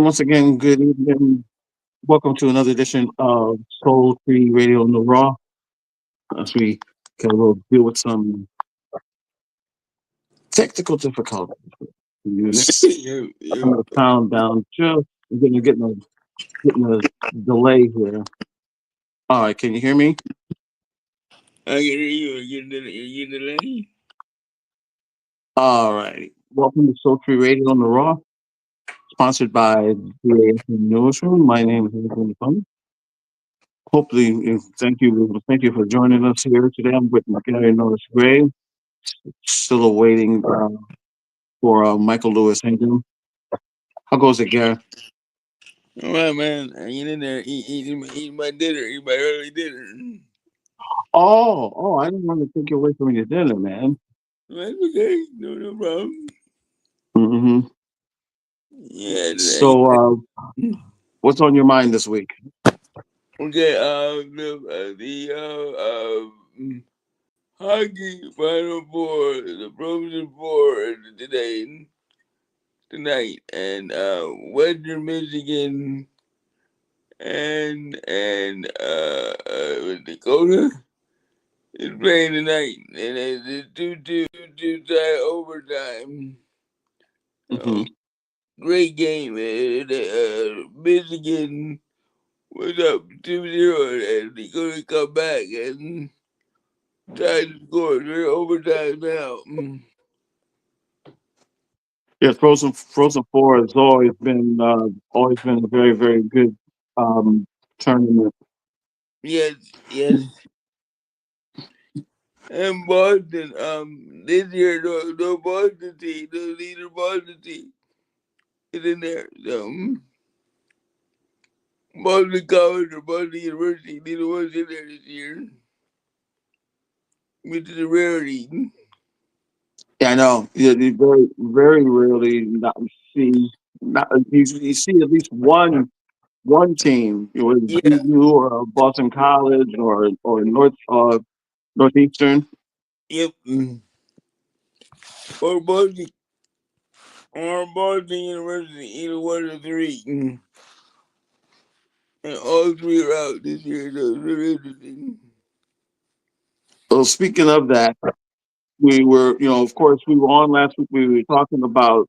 once again, good evening. Welcome to another edition of Soul Tree Radio on the Raw. As we can deal with some technical difficulties. I'm going to sound down just getting a delay here. All right, can you hear me? I can hear you. You delay. All right. Welcome to Soul Tree Radio on the Raw, sponsored by the Newsroom. My name is Anthony Fung. Hopefully, thank you for joining us here today. I'm with Gary Norris Gray, still awaiting for Michael Lewis Hingham. How goes it, Gary? All right, man. Hanging in there, eating my dinner, eating my early dinner. Oh, I didn't want to take you away from your dinner, man. That's okay. No problem. hmm Yeah. So, what's on your mind this week? Okay. Hockey Final Four, the Frozen Four tonight, and Western Michigan and Dakota is playing tonight, and it's 2-2 tie overtime. hmm Great game. Michigan was up 2-0, and they're going to come back and try to score. They're overtime now. Yeah, Frozen Four has always been a very very good um, tournament. Yes. And Boston, this year, no Boston team, no leader Boston team is in there. Boston College or Boston University, neither one's in there this year, which is a rarity. Yeah, I know. Yeah, you very very rarely see you see at least one team, whether it's Yeah, BU or Boston College or Northeastern. yep. Or Boston University, either one of the three. And all three are out this year, so it's really interesting. So speaking of that, we were, of course, we were on last week. We were talking about,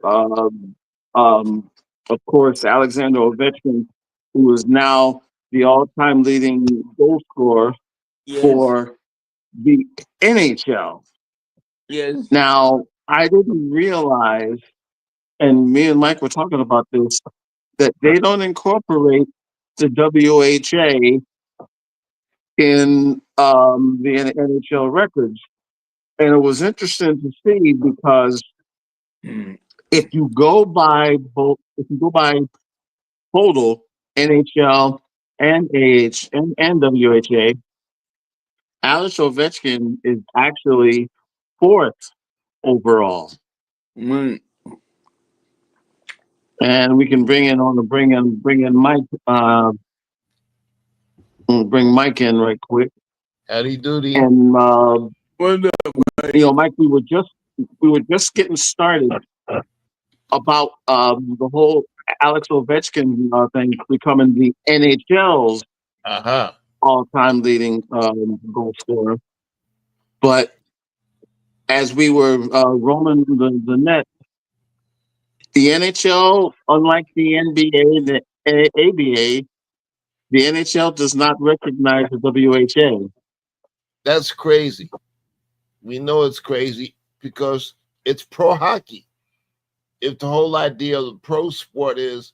um, of course, Alexander Ovechkin, who is now the all-time leading goal scorer Yes, for the NHL. yes. Now, I didn't realize, and me and Mike were talking about this, that they don't incorporate the WHA in the NHL records. And it was interesting to see because if you go by total NHL and and WHA, Alex Ovechkin is actually fourth overall. Mm. And we can bring in Mike. We'll bring Mike in right quick. Howdy doody. And What up? Mike, we were just getting started about the whole Alex Ovechkin thing becoming the NHL's Uh-huh. all-time leading goal scorer. But as we were roaming the net, the NHL, unlike the NBA and the ABA, the NHL does not recognize the WHA. That's crazy. We know it's crazy because it's pro hockey. If the whole idea of the pro sport is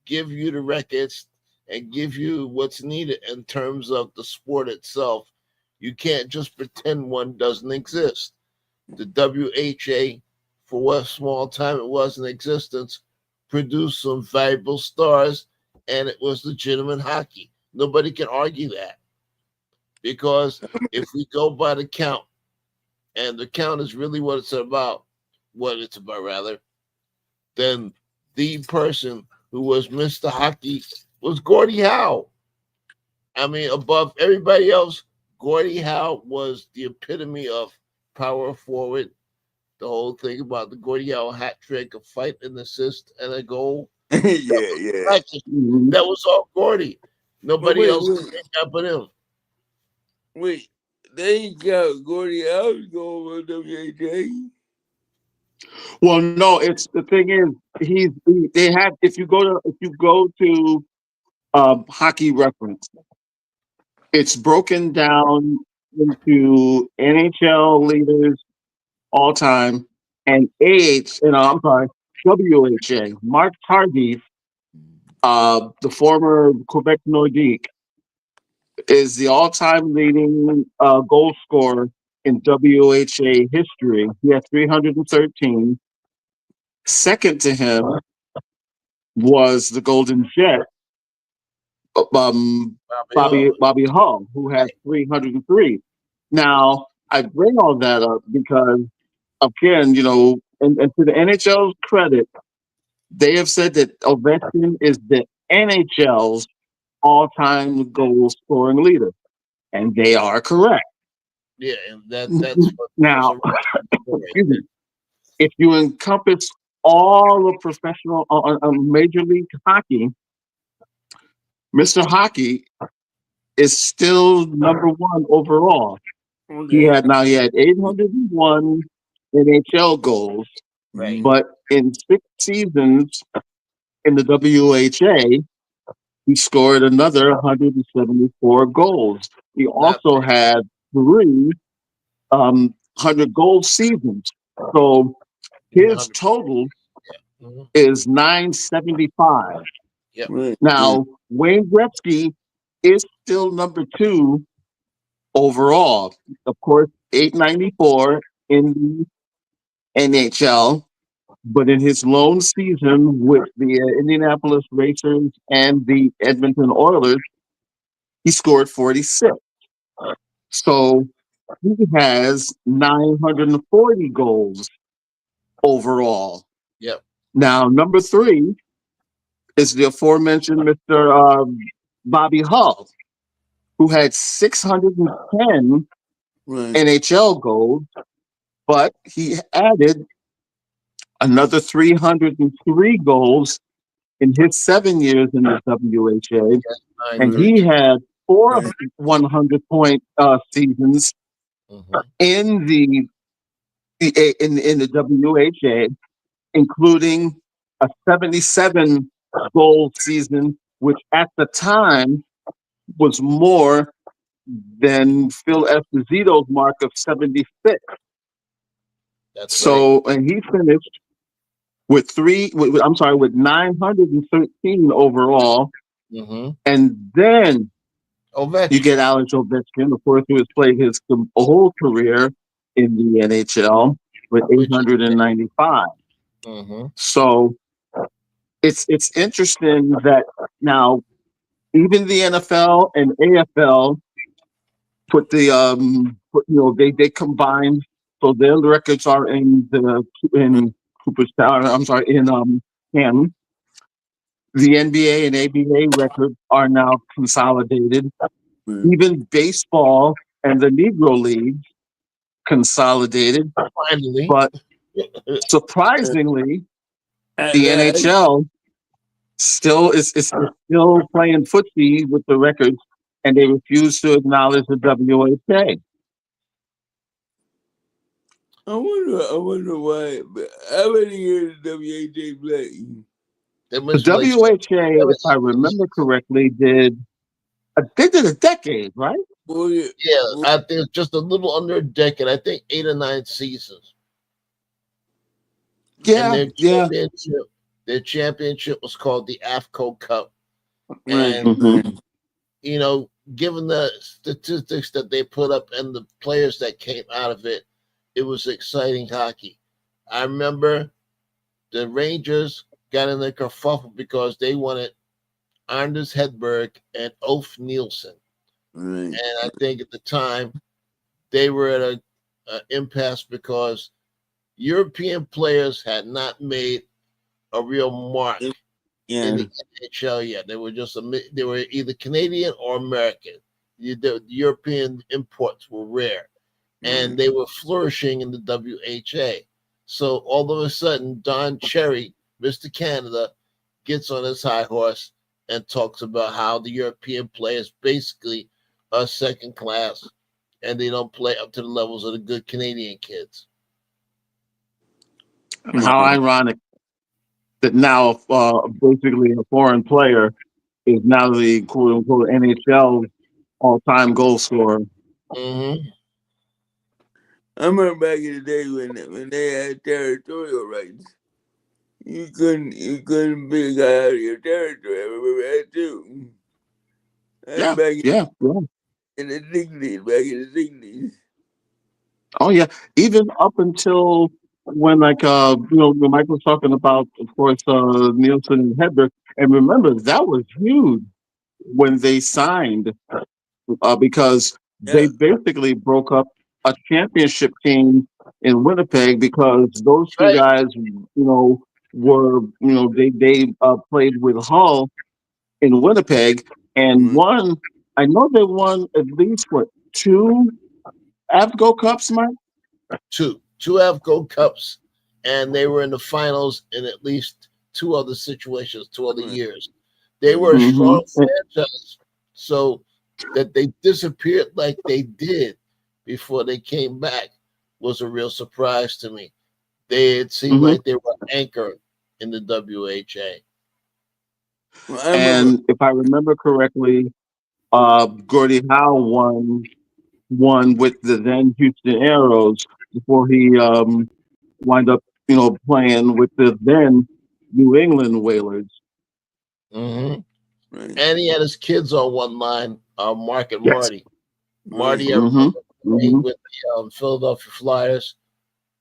give you the records and give you what's needed in terms of the sport itself, you can't just pretend one doesn't exist. The WHA, for what small time it was in existence, produced some valuable stars, and it was legitimate hockey. Nobody can argue that because if we go by the count, and the count is really what it's about rather, then the person who was Mr. Hockey was Gordie Howe. I mean, above everybody else, Gordie Howe was the epitome of power forward. The whole thing about the Gordie Howe hat trick, a fight, an assist, and a goal. Yeah. Practice. Mhm. That was all Gordy. But Nobody else came up with him. wait. They ain't got Gordy House going with WHA. Well, no, it's the thing is they have if you go to hockey reference, it's broken down into NHL leaders all time and I'm sorry, WHA. Mark Tardif, the former Quebec Nordique, is the all-time leading goal scorer in WHA history. He has 313. Second to him was the Golden Jet, Bobby Hull, who has 303. Now, I bring all that up because, again, and to the NHL's credit, they have said that Ovechkin is the NHL's all-time goal scoring leader, and they are correct. Yeah, and that's what Now, was right excuse there. me, if you encompass all of professional Major League Hockey, Mr. Hockey is still number one overall. He Okay. had 801 NHL goals, Right. but in 6 seasons in the WHA, he scored another 174 goals. He Not also had three 100 goal seasons. So his 100. total Mhm. is 975. Yep. Right. Now, Wayne Gretzky is still number two overall. Of course, 894 in the NHL, but in his lone season with the Indianapolis Racers and the Edmonton Oilers, he scored 46. So he has 940 goals overall. Yep. Now, number three is the aforementioned Mr. Bobby Hull, who had 610 Right. NHL goals, but he added another 303 goals in his 7 years in the WHA, and he had four 100-point seasons Mhm. in the WHA, including a 77 goal season, which at the time was more than Phil Esposito's mark of 76. That's right. So, and he finished with 913 overall. Mm-hmm. And then you Ovechkin. get Alex Ovechkin, of course, who has played his whole career in the NHL with 895. Mm-hmm. So it's interesting that now even the NFL and AFL put they combined, so their records are in Cooperstown. I'm sorry, in Canton. The NBA and ABA records are now consolidated. Even baseball and the Negro League consolidated. Finally. But surprisingly, the And NHL is still playing footsie with the records, and they refuse to acknowledge the WHA. I wonder why. But how many years did WHA play? It The was like WHA, if I remember correctly, they did a decade, right? Well, yeah. I think just a little under a decade. I think 8 or 9 seasons. Yeah, And yeah. their championship was called the AFCO Cup. Right. And given the statistics that they put up and the players that came out of it, it was exciting hockey. I remember the Rangers got in the kerfuffle because they wanted Anders Hedberg and Ulf Nielsen. Right. And I think at the time they were at an impasse because European players had not made a real mark in the NHL yet. They were they were either Canadian or American. The European imports were rare, and they were flourishing in the WHA. So all of a sudden, Don Cherry, Mr. Canada, gets on his high horse and talks about how the European players basically are second class and they don't play up to the levels of the good Canadian kids. And how ironic that now basically a foreign player is now the quote unquote NHL all-time goal scorer. Mm-hmm. I remember back in the day when they had territorial rights. You couldn't be a guy out of your territory. I remember that too. That's Yeah, back yeah. in the 60s, back in the 60s. Oh yeah. Even up until when when Mike was talking about, of course, Nielsen and Hedberg, and remember that was huge when they signed because they Yeah. basically broke up a championship team in Winnipeg because those two Right. guys, were they played with Hull in Winnipeg and Mm, won. I know they won at least what two Avgo Cups, Mike. Two Avco Cups, and they were in the finals in at least two other situations, 2 other right. years. They were a Mm-hmm. strong franchise, so that they disappeared like they did before they came back was a real surprise to me. It seemed Mm-hmm. like they were anchored in the WHA. Well, I remember. And if I remember correctly, Gordie Howe won with the then Houston Aeros before he wind up, playing with the then New England Whalers. Mm-hmm. Right. And he had his kids on one line, Mark and Yes. Marty. Right. Marty, I Mm-hmm. remember Mm-hmm. playing with the Philadelphia Flyers.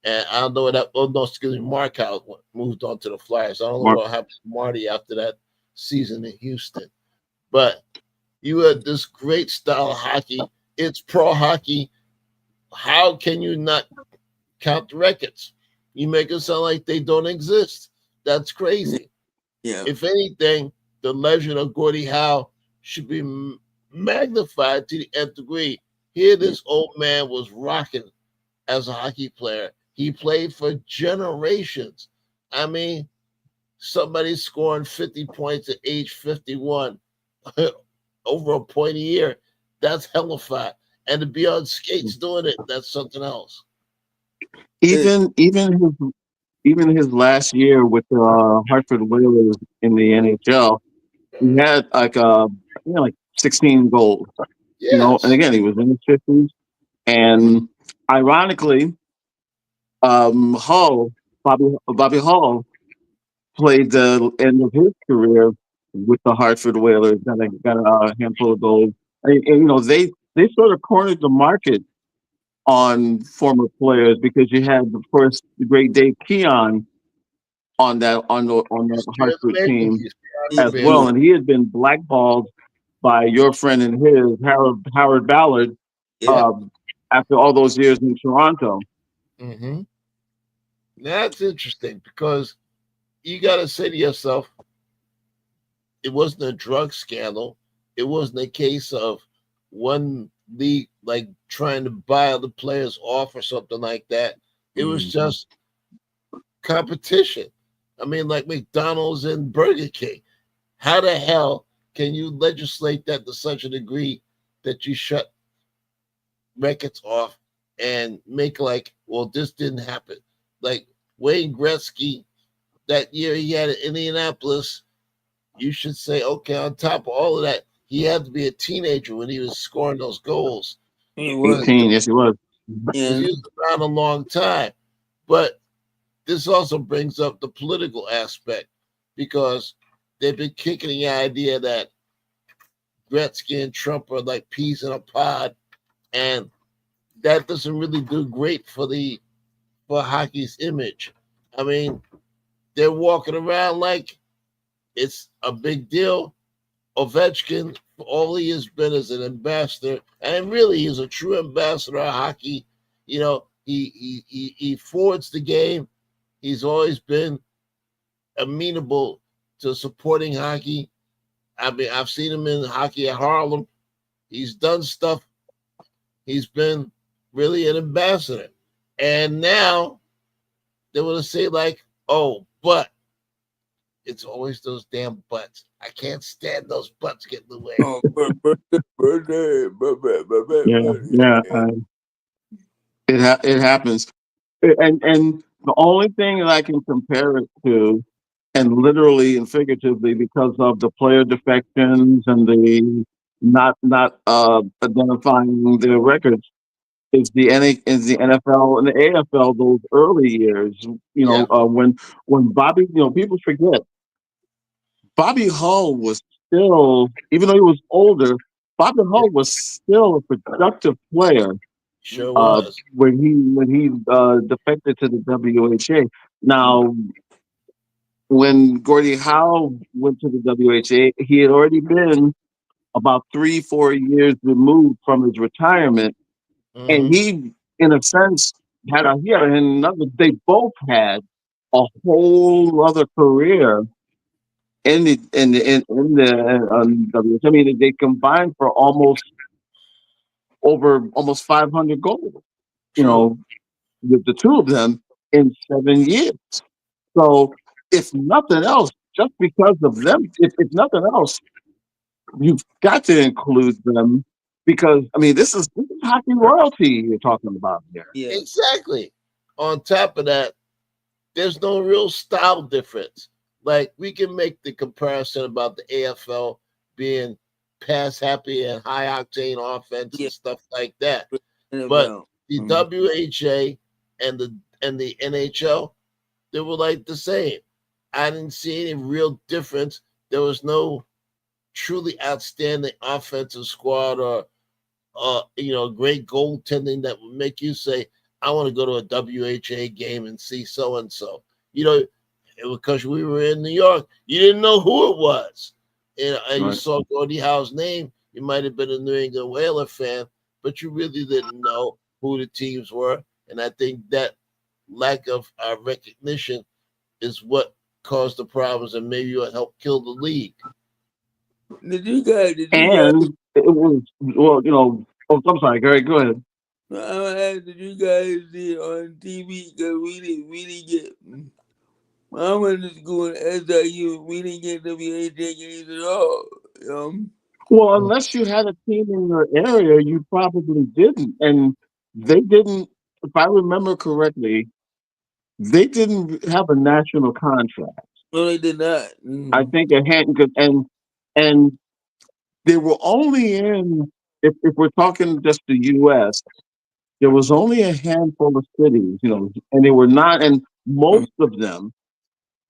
And I don't know what that. Oh no, excuse me. Mark Howe moved on to the Flyers. I don't know Mark. what happened to Marty after that season in Houston. But you had this great style of hockey. It's pro hockey. How can you not count the records? You make it sound like they don't exist. That's crazy. Yeah. If anything, the legend of Gordie Howe should be magnified to the nth degree. Here, this old man was rocking as a hockey player. He played for generations. I mean, somebody scoring 50 points at age 51, over a point a year, that's hellified. And to be on skates doing it, that's something else. It, Even his last year with the Hartford Whalers in the NHL, he had like 16 goals. And Yes. again, he was in his 50s. And ironically, Hull, Bobby Hull, played the end of his career with the Hartford Whalers. Got a handful of goals. They sort of cornered the market on former players because you had, of course, the great Dave Keon on the Spear of the Hartford Maple team Leafs, as Spear of well, the and he had been blackballed by your friend and his Howard Ballard Yeah. um, after all those years in Toronto. Mm-hmm. That's interesting because you got to say to yourself, it wasn't a drug scandal. It wasn't a case of one league like trying to buy other players off or something like that. It was just competition. I mean, like McDonald's and Burger King. How the hell can you legislate that to such a degree that you shut records off and make like, well, this didn't happen? Like Wayne Gretzky, that year he had in Indianapolis, you should say, okay, on top of all of that, he had to be a teenager when he was scoring those goals. it was. 18, yes, he was. Because Yeah. he was around a long time. But this also brings up the political aspect because they've been kicking the idea that Gretzky and Trump are like peas in a pod, and that doesn't really do great for hockey's image. I mean, they're walking around like it's a big deal. Ovechkin, all he has been is an ambassador, and really he's a true ambassador of hockey. He forwards the game. He's always been amenable to supporting hockey. I mean, I've seen him in hockey at Harlem. He's done stuff. He's been really an ambassador. And now they want to say, like, oh, but it's always those damn butts. I can't stand those butts getting in the way. Oh, birthday, Yeah, yeah. It happens, and the only thing that I can compare it to, and literally and figuratively, because of the player defections and the not identifying their records, is the NFL and the AFL. Those early years, Yeah, when Bobby, people forget Bobby Hull was still, even though he was older, Bobby yeah, Hull was still a productive player sure was. when he defected to the WHA. Now, when Gordie Howe went to the WHA, he had already been about 3-4 years removed from his retirement, and Hmm. he, in a sense, he had another. They both had a whole other career in the WHA. I mean, they combined for almost 500 goals. You True. know, the two of them in 7 years. So, if nothing else, just because of them, if nothing else, you've got to include them because I mean, this is hockey royalty you're talking about here. yeah, Exactly. On top of that, there's no real style difference. Like we can make the comparison about the AFL being pass happy and high octane offense yeah, and stuff like that. But NFL. the Mm. WHA and the NHL, they were like the same. I didn't see any real difference. There was no truly outstanding offensive squad or great goaltending that would make you say, I want to go to a WHA game and see so and so. You know, because we were in New York, you didn't know who it was. And you Right. saw Gordie Howe's name, you might have been a New England Whaler fan, but you really didn't know who the teams were. And I think that lack of recognition is what caused the problems and maybe what helped kill the league. Did you guys, And it was well, Oh, I'm sorry, Gary. Go ahead. did you guys see it on TV? Cause we didn't get. I went to school in SIU. We didn't get WHA games at all. Well, unless you had a team in your area, you probably didn't, and they didn't. If I remember correctly, they didn't have a national contract. No, they did not. I think a hand and they were only in. If we're talking just the U.S., there was only a handful of cities, and they were not, and most of them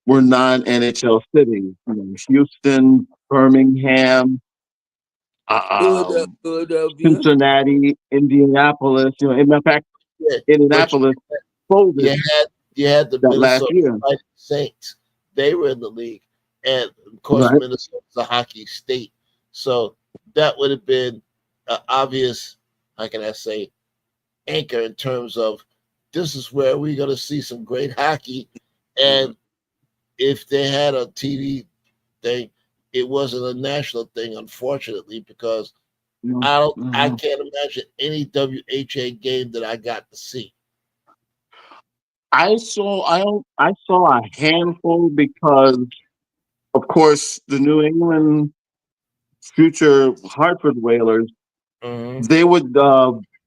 were non-NHL cities. Houston, Birmingham, Philadelphia. um, Philadelphia. Cincinnati, Indianapolis. In fact, Yeah, but Indianapolis you folded had you had the that last Minnesota year, Fighting Saints. They were in the league, and of course, right? Minnesota's a hockey state, so that would have been an obvious. How can I say anchor in terms of this is where we're going to see some great hockey, Mm. and if they had a TV thing, it wasn't a national thing, unfortunately, because I Mhm. can't imagine any WHA game that I got to see. I saw a handful because, of course, the New England future Hartford Whalers, Hmm. they would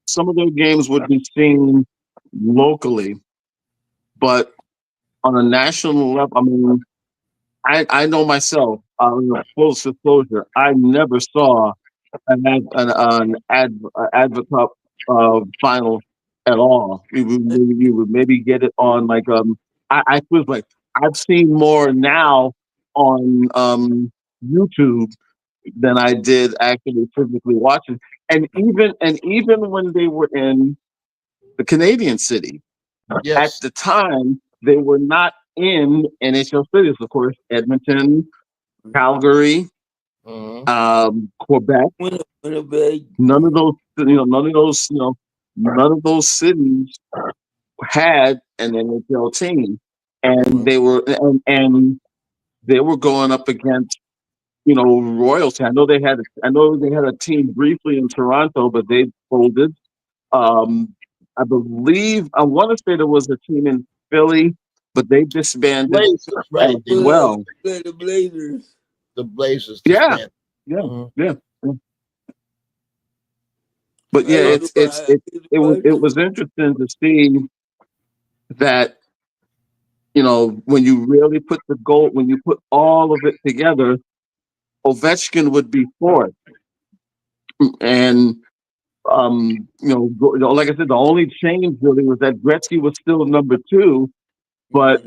some of their games would be seen locally, but on a national level, I mean, I know myself. Full disclosure, I never saw an Advocate final at all. You would maybe get it on like I was like I've seen more now on YouTube than I did actually physically watching. And even when they were in the Canadian city at Yes. the time, they were not in NHL cities. Of course, Edmonton, Calgary, Hmm. Quebec. Winnipeg. None of those, none of those cities had an NHL team, and Mm. they were going up against royalty. I know they had a team briefly in Toronto, but they folded. Um, I want to say there was a team in Philly, but they disbanded Blazers, right? as well. The Blazers. The Blazers Yeah, disbanded. yeah, Mhm. yeah. But I yeah, used to watch- I used to watch it was interesting to see that, you know, when you really put when you put all of it together, Ovechkin would be fourth, and you know, like I said, the only change really was that Gretzky was still number two, but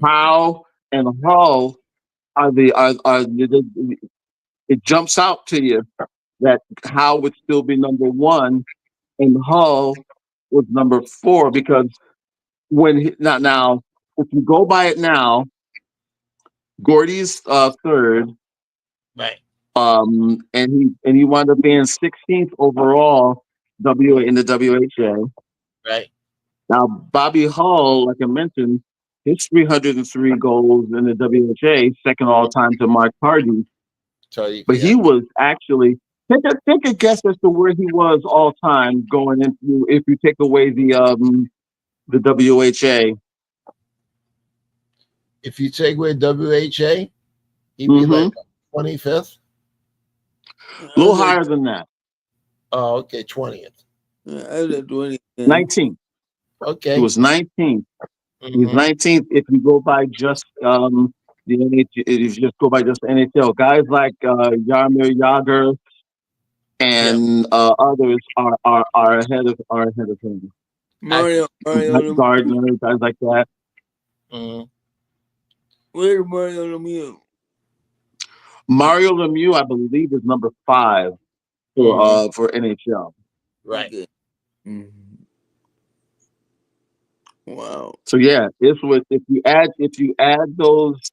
Howe and Hull it jumps out to you that Howe would still be number one and Hull was number four because now if you go by it now, Gordy's third, Right. and he wound up being 16th overall in the WHA. Right. Now Bobby Hull, like I mentioned, his 303 goals in the WHA, second all time to Mark Hardy. But he was actually take a guess as to where he was all time going into if you take away the WHA. If you take away WHA, he'd be like 25th. A little higher than that. Oh, okay, 20th. I was at 20. 19th. Okay. He was 19th. He's 19th if you go by just the NHL. If you just go by just NHL, guys like Jaromir Jagr and others are ahead of him. Mario Gardner, guys like that. Where's Mario Lemieux? Mario Lemieux, I believe, is number 5 for NHL. Right. Okay. Wow. So yeah, this was if you add those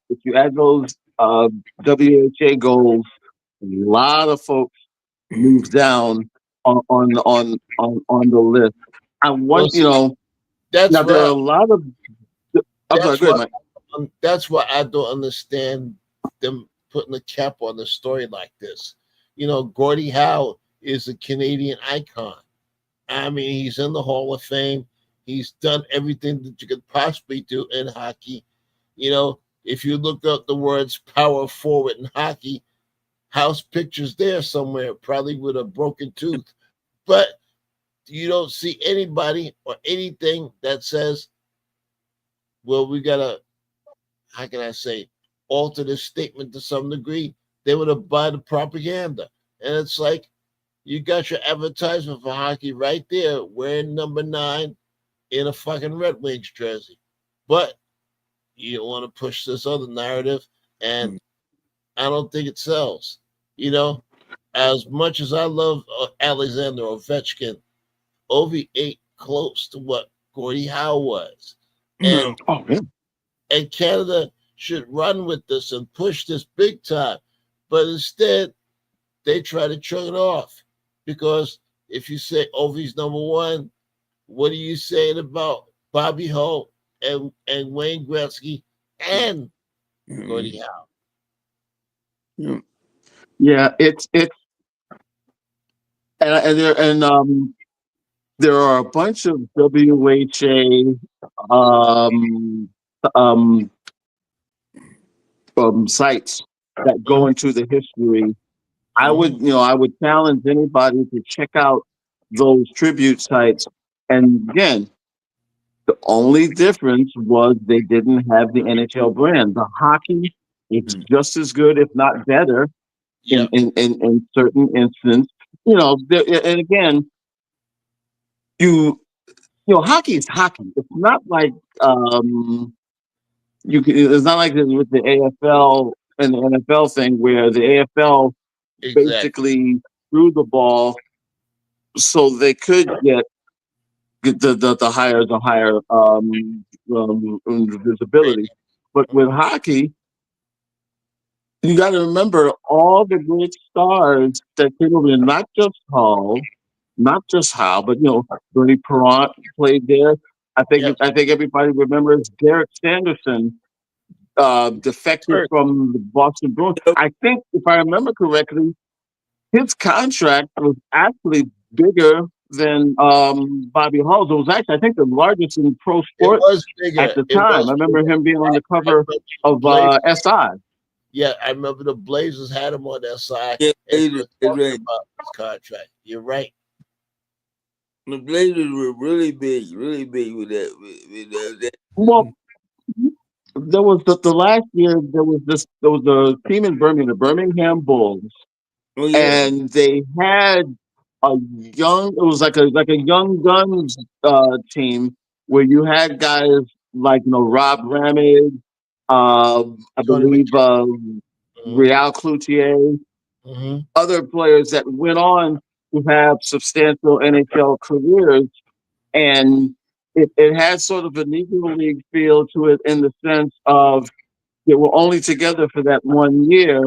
WHA goals, a lot of folks move down on the list. And what that's now there are a lot of. That's why I don't understand them putting a cap on the story like this. You know, Gordie Howe is a Canadian icon. I mean, he's in the Hall of Fame. He's done everything that you could possibly do in hockey. You know, if you look up the words power forward in hockey, Howe's picture's there somewhere, probably with a broken tooth. But you don't see anybody or anything that says, well, we got to, how can I say, alter this statement to some degree. They would have bought the propaganda. And it's like, you got your advertisement for hockey right there, wearing number 9 in a fucking Red Wings jersey. But you don't want to push this other narrative, and I don't think it sells. You know, as much as I love Alexander Ovechkin, Ovi ain't close to what Gordie Howe was. And, and Canada should run with this and push this big time. But instead, they try to chug it off. Because if you say Ovi's number 1, what are you saying about Bobby Hull and Wayne Gretzky and Gordie Howe? Yeah, it's and there are a bunch of WHA sites that go into the history. I would challenge anybody to check out those tribute sites. And again, the only difference was they didn't have the NHL brand. The hockey is just as good, if not better, in certain instances. You know, and again, hockey is hockey. It's not like it's not like with the AFL and the NFL thing where the AFL basically threw the ball so they could get the higher visibility. But with hockey, you got to remember all the great stars that came over, not just Hull, not just Howe, but Bernie Perrant played there. I think everybody remembers Derek Sanderson defected from the Boston Bruins. I think, if I remember correctly, his contract was actually bigger than Bobby Halls. It was actually, I think, the largest in pro It sport was at bigger. the It time. was I remember bigger. him being on the I cover remember of Blazers. SI. Yeah, I remember the Blazers had him on their side, Yeah, and they Blazers, were that's talking right. about his contract. You're right. The Blazers were really big with that. With Well, there was the last year there was a team in Birmingham, the Birmingham Bulls, oh yeah, and they had a like a young guns team where you had guys like Rob Ramage, I Tony believe McKinnon. Real Cloutier, Mm-hmm. other players that went on to have substantial NHL careers, and it had sort of a Negro League feel to it in the sense of they were only together for that 1 year,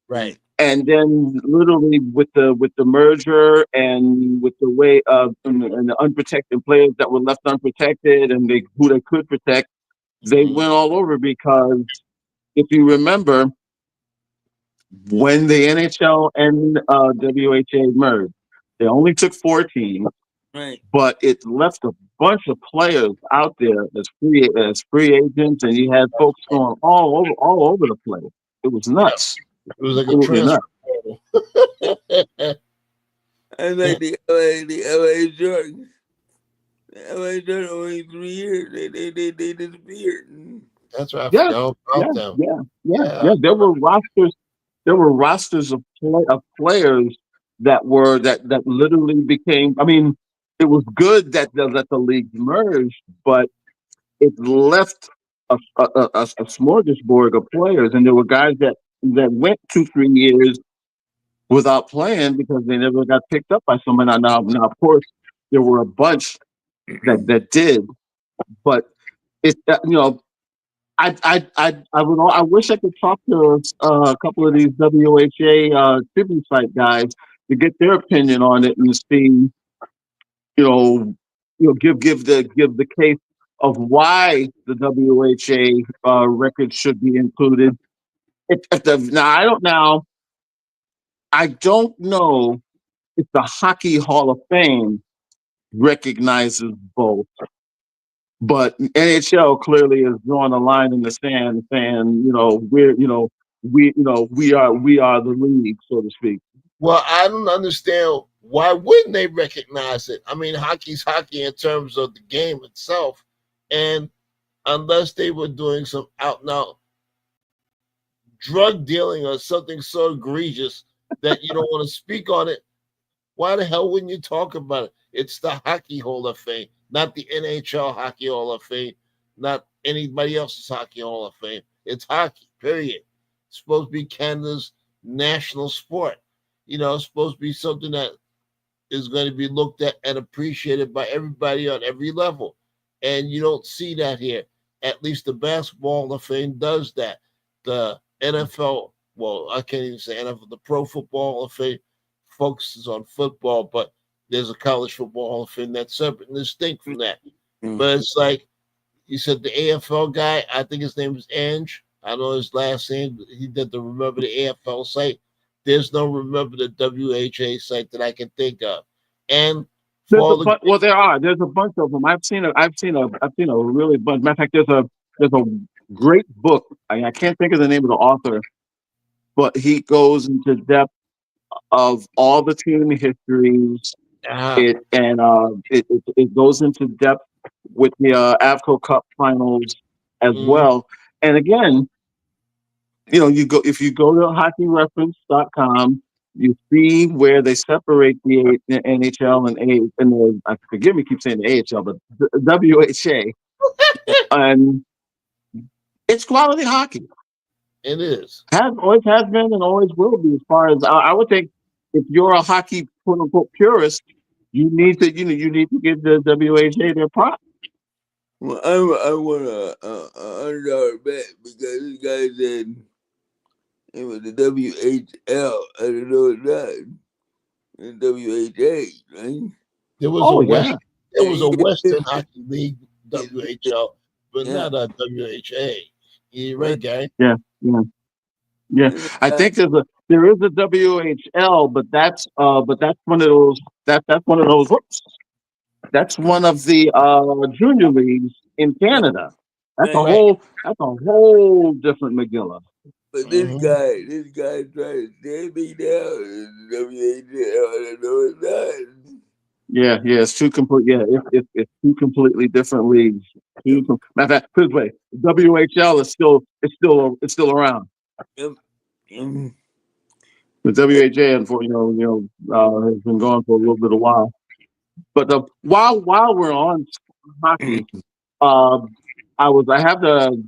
Right. and then literally with the merger and with the way of and the unprotected players that were left unprotected and who they could protect, they Mhm. went all over because if you remember when the NHL and WHA merged, they only took 4 teams, right. but it left a bunch of players out there as free agents, and you had folks going all over the place. It was Yeah. nuts, It was like a absolutely transfer nuts. portal. I like the LA Sharks. The LA Sharks only 3 years. They disappeared. That's right. I Yes, forgot yeah, about them. yeah, yeah, Yeah. yeah. There were rosters of players that literally became. I mean, it was good that the league merged, but it left a smorgasbord of players, and there were guys that went 2 3 years without playing because they never got picked up by someone. Now, of course, there were a bunch that did, but it I wish I could talk to a couple of these WHA tribute site guys to get their opinion on it and see, you know, give the case of why the WHA record should be included. If the now I don't know if the Hockey Hall of Fame recognizes both, but NHL clearly is drawing a line in the sand, saying, we are the league, so to speak. Well, I don't understand why wouldn't they recognize it? I mean, hockey's hockey in terms of the game itself, and unless they were doing some out and out drug dealing or something so egregious that you don't want to speak on it, why the hell wouldn't you talk about it? It's the Hockey Hall of Fame, not the NHL Hockey Hall of Fame, not anybody else's Hockey Hall of Fame. It's hockey, period. It's supposed to be Canada's national sport. It's supposed to be something that is going to be looked at and appreciated by everybody on every level. And you don't see that here. At least the Basketball Hall of Fame does that. The NFL, well, I can't even say NFL, the Pro Football Hall of Fame focuses on football, but there's a College Football Hall of Fame that's separate and distinct from that. But it's like you said, the AFL guy, I think his name is Ange. I know his last name. He did the Remember the AFL site. There's no Remember the WHA site that I can think of. And for There's a bunch of them. I've seen a really bunch. Matter of fact, there's a great book. I can't think of the name of the author, but he goes into depth of all the team histories. It goes into depth with the Avco Cup finals as well. And again, if you go to hockeyreference.com, you see where they separate the NHL I forgive me, keep saying the AHL, but the WHA, and it's quality hockey. It is. Always has been and always will be. As far as I would think, if you're a hockey quote unquote purist, you need to give the WHA their props. Well, I want a $100 bet because this guy said it was the WHL. I don't know it's not. The WHA, right? There was a Western Hockey League WHL, but not a WHA. You're right, Gary. Yeah. I think There is a WHL, but that's one of those that's one of those. Whoops, that's one of the junior leagues in Canada. Right. Right. That's a whole different McGilla. But Mhm. this guy tried to stand me down in the WHL. I know it's not. Yeah, yeah, it's two complete. Yeah, it's two completely different leagues. Yep, Matter of fact, put it this way, WHL is still around. yep, yep. The WHA, for has been going for a little bit of while. But while we're on hockey, uh, I have the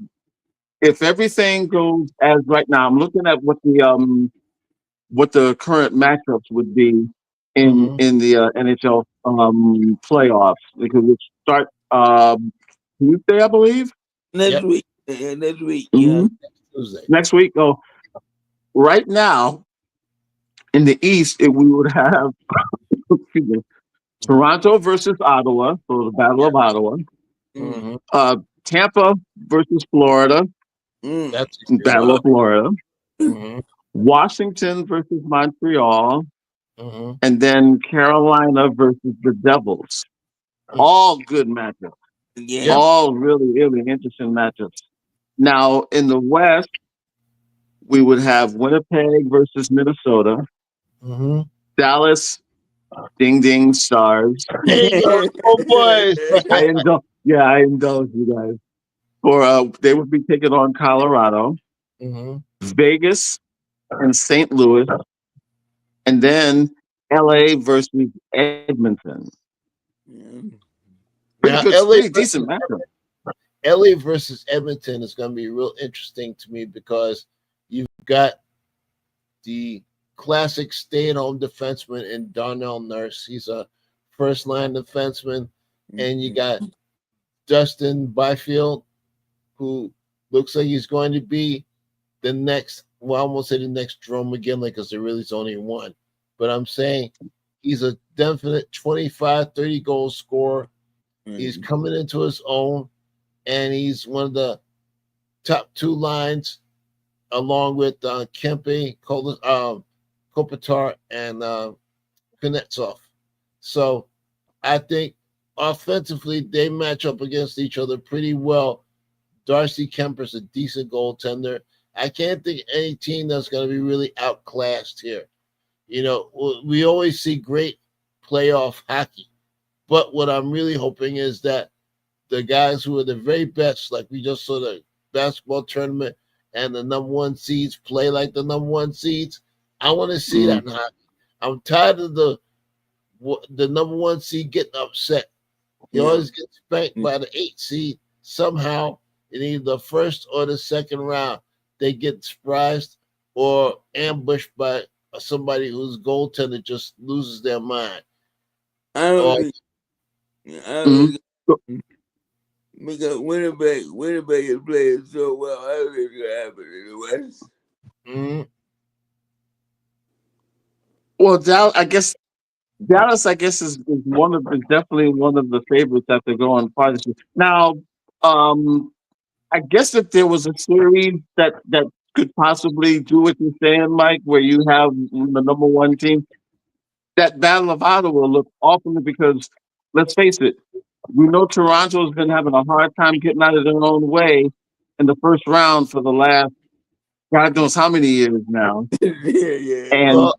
if everything goes as right now, I'm looking at what the current matchups would be Mhm. in the NHL playoffs because it start Tuesday, I believe. Next Yep. week, yeah, next week, yeah. hmm Tuesday. Next week. Oh, right now in the East, we would have excuse me, Toronto versus Ottawa, so the Battle of Ottawa. Mm, Mhm. Uh, Tampa versus Florida, mm. That's a good Battle one. Wow. of Florida. Mhm. Washington versus Montreal, Mhm. and then Carolina versus the Devils. Mm. All good matchups. Yeah. Yep. All really, really interesting matchups. Now in the West, we would have Winnipeg versus Minnesota, Mhm. Dallas, Ding Ding Stars. There you go, oh boys. I indulge you guys. For they would be taking on Colorado, Mhm. Vegas, and St. Louis, and then LA versus Edmonton. Yeah. Now, Pretty decent matchup. LA versus Edmonton is going to be real interesting to me because you've got the classic stay-at-home defenseman in Darnell Nurse. He's a first-line defenseman, and you got Dustin Byfield, who looks like he's going to be the next. Well, I almost say the next Jerome McGinley because there really is only one. But I'm saying he's a definite 25, 30 goal scorer. He's Mm. coming into his own, and he's one of the top two lines along with Kempe, Kopitar, and Kuznetsov. So I think offensively they match up against each other pretty well. Darcy Kemper's a decent goaltender. I can't think of any team that's going to be really outclassed here. You know, we always see great playoff hockey, but what I'm really hoping is that the guys who are the very best, like we just saw the basketball tournament, and the number one seeds play like the number one seeds. I want to see that Mm. in hockey. I'm tired of the number one seed getting upset. He Yeah. always gets spanked by the 8 seed somehow in either the first or the second round. They get surprised or ambushed by somebody whose goaltender just loses their mind. I don't Or think. I hmm don't think because Winnipeg is playing so well. I don't think it's gonna happen in the West. mm, Well, Dallas, I guess, is definitely one of the favorites that they go on farthest. Now, um, I guess if there was a series that could possibly do what you're saying, Mike, where you have the number one team, that Battle of Ottawa look awful because let's face it, we know Toronto's been having a hard time getting out of their own way in the first round for the last God knows how many years now, Yeah, yeah. and well,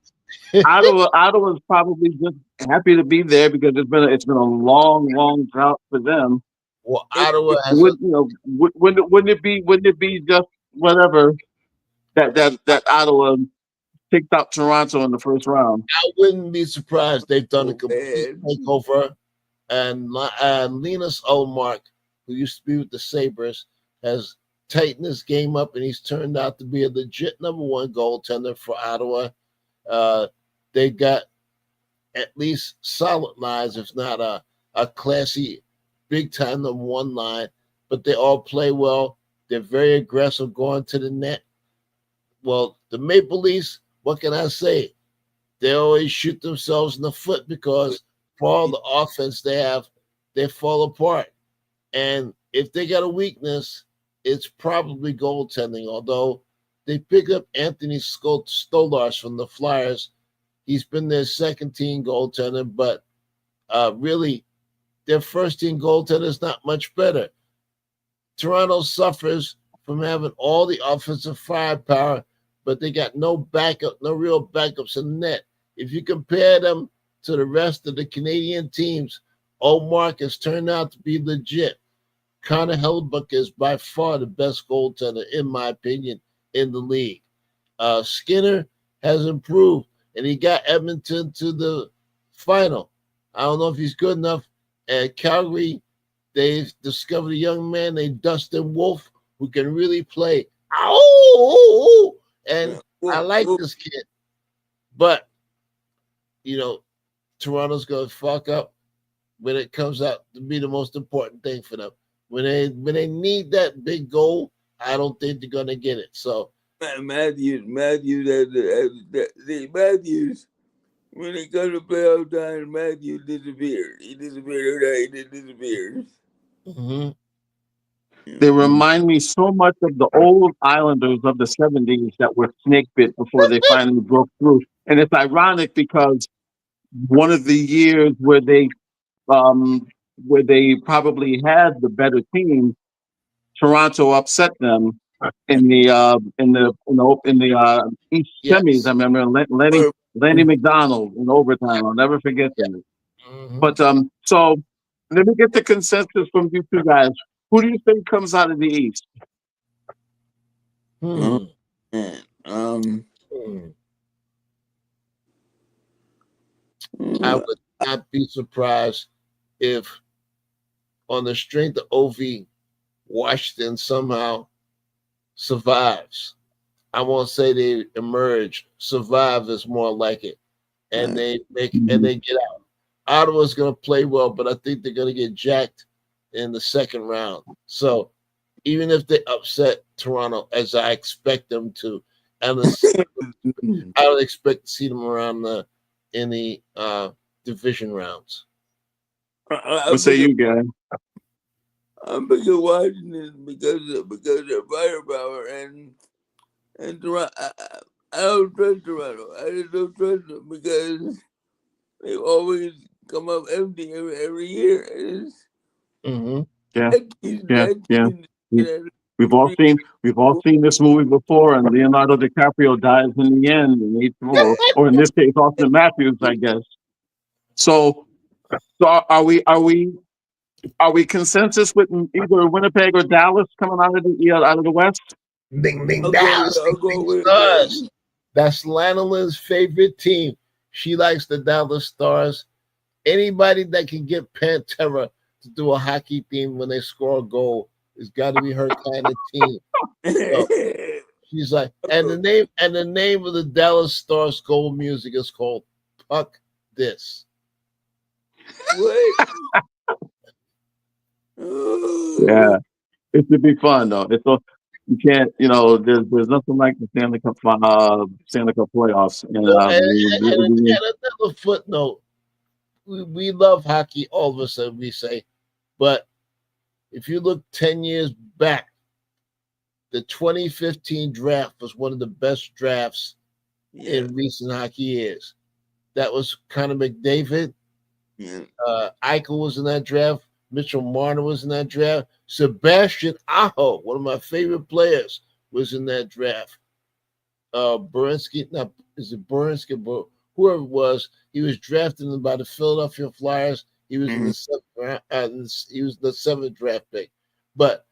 Ottawa's probably just happy to be there because it's been a long drought for them. well, It, Ottawa it, has a. Wouldn't it be just whatever that Ottawa picked up Toronto in the first round? I wouldn't be surprised. They've done a oh complete man. takeover, and Linus Olmark, who used to be with the Sabres, has tightened his game up, and he's turned out to be a legit number one goaltender for Ottawa. Uh, they got at least solid lines, if not a classy, big time number one line, but they all play well. They're very aggressive going to the net. Well, the Maple Leafs, what can I say? They always shoot themselves in the foot because for all the offense they have, they fall apart. And if they got a weakness, it's probably goaltending. Although They picked up Anthony Stolarz from the Flyers. He's been their second team goaltender, but really, their first team goaltender is not much better. Toronto suffers from having all the offensive firepower, but they got no backup, no real backups in the net. If you compare them to the rest of the Canadian teams, Omark has turned out to be legit. Connor Hellebuyck is by far the best goaltender, in my opinion, in the league. Skinner has improved, and he got Edmonton to the final. I don't know if he's good enough. At Calgary, they've discovered a young man named Dustin Wolf who can really play. Ow! And I like this kid. But, Toronto's going to fuck up when it comes out to be the most important thing for them. When they need that big goal, I don't think they're going to get it. So Matthews, when it comes to playoff time, Matthews disappeared. He disappeared. He disappears. Mm-hmm. They remind me so much of the old Islanders of the 70s that were snake bit before they finally broke through. And it's ironic because one of the years where they probably had the better team, Toronto upset them in the East semis. I remember Lenny McDonald in overtime. I'll never forget that. Mm-hmm. But so let me get the consensus from you two guys. Who do you think comes out of the East? I would not be surprised if, on the strength of Ovi, Washington somehow survives. I won't say they emerge. Survive is more like it, and they get out. Ottawa's going to play well, but I think they're going to get jacked in the second round. So even if they upset Toronto, as I expect them to, and I would expect to see them around in the division rounds. What say you, guys? I'm picking Washington because of their firepower and Toronto. I don't trust Toronto. I just don't trust them because they always come up empty every year. Yeah. We've all seen this movie before, and Leonardo DiCaprio dies in the end, or in this case, Austin Matthews, I guess. So are we consensus with either Winnipeg or Dallas coming out of the West? Ding ding Dallas. Stars. That's Lanolyn's favorite team. She likes the Dallas Stars. Anybody that can get Pantera to do a hockey theme when they score a goal has got to be her kind of team. So she's like, and the name of the Dallas Stars goal music is called Puck This. What? Yeah, it should be fun though. You can't, there's nothing like the Stanley Cup playoffs. And another footnote: we love hockey. All of us, we say, but if you look 10 years back, the 2015 draft was one of the best drafts in recent hockey years. That was Connor McDavid. Eichel was in that draft. Mitchell Marner was in that draft. Sebastian Aho, one of my favorite players, was in that draft. Burinsky, whoever it was, he was drafted by the Philadelphia Flyers. He was in the seventh draft pick. But